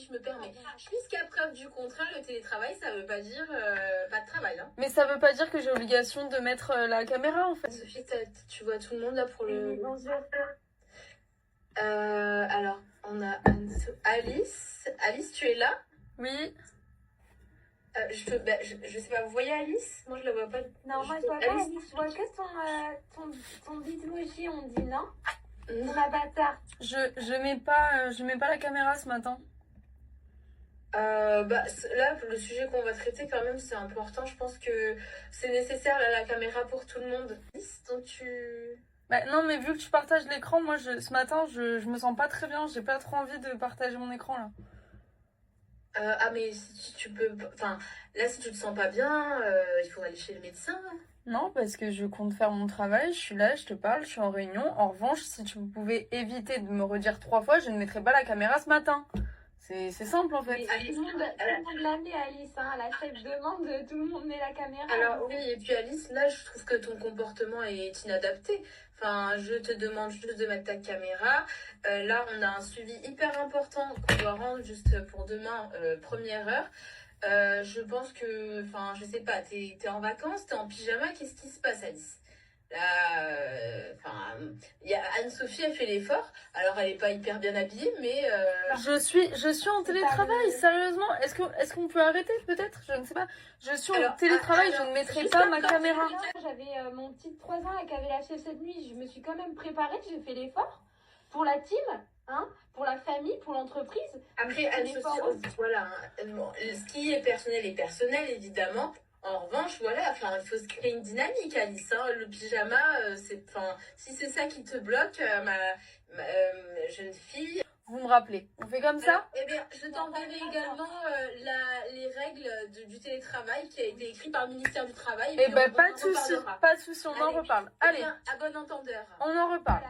je me permets. Jusqu'à preuve du contraire, le télétravail, ça veut pas dire pas de travail. Hein. Mais ça veut pas dire que j'ai obligation de mettre la caméra en fait. Sophie, tu vois tout le monde là pour le... Bonjour. Alors, on a Alice. Alice, tu es là? Oui. Je sais pas, vous voyez Alice? Moi, je la vois pas. Non, moi je vois pas Alice, je vois que ton bitmoji, on dit non? Ton avatar. Je mets pas la caméra ce matin. Là, le sujet qu'on va traiter, quand même, c'est important. Je pense que c'est nécessaire, là, la caméra pour tout le monde. Alice, donc Bah, non, mais vu que tu partages l'écran, moi, ce matin, je me sens pas très bien. J'ai pas trop envie de partager mon écran, là. Mais si tu peux... Enfin, là, si tu te sens pas bien, il faut aller chez le médecin. Non, parce que je compte faire mon travail. Je suis là, je te parle, je suis en réunion. En revanche, si tu pouvais éviter de me redire 3 fois, je ne mettrais pas la caméra ce matin. C'est simple, en fait. Tout le monde la met, Alice, hein. La chef demande, tout le monde met la caméra. Alors oui, et puis Alice, là, je trouve que ton comportement est inadapté. Enfin, je te demande juste de mettre ta caméra. Là, on a un suivi hyper important qu'on doit rendre juste pour demain, première heure. Je pense que, enfin, je sais pas, t'es en vacances, t'es en pyjama, qu'est-ce qui se passe, Alice? Là, il y a Anne-Sophie, elle fait l'effort. Alors, elle est pas hyper bien habillée, mais... Je suis en télétravail, sérieusement. Est-ce qu'on peut arrêter, peut-être? Je ne sais pas. Je suis en télétravail, je ne mettrai pas ma caméra. J'avais mon petit de 3 ans là, qui avait lâché cette nuit. Je me suis quand même préparée, j'ai fait l'effort pour la team, hein, pour la famille, pour l'entreprise. Après, Anne-Sophie, voilà, ce qui est personnel, évidemment. En revanche, voilà, enfin, il faut se créer une dynamique, Alice. Hein. Le pyjama, si c'est ça qui te bloque, ma jeune fille. Vous me rappelez. On fait comme ça? Eh bien, je t'enverrai également les règles du télétravail qui a été écrit par le ministère du Travail. Eh ben, pas de souci, on en reparle. Allez, à bon entendeur. On en reparle.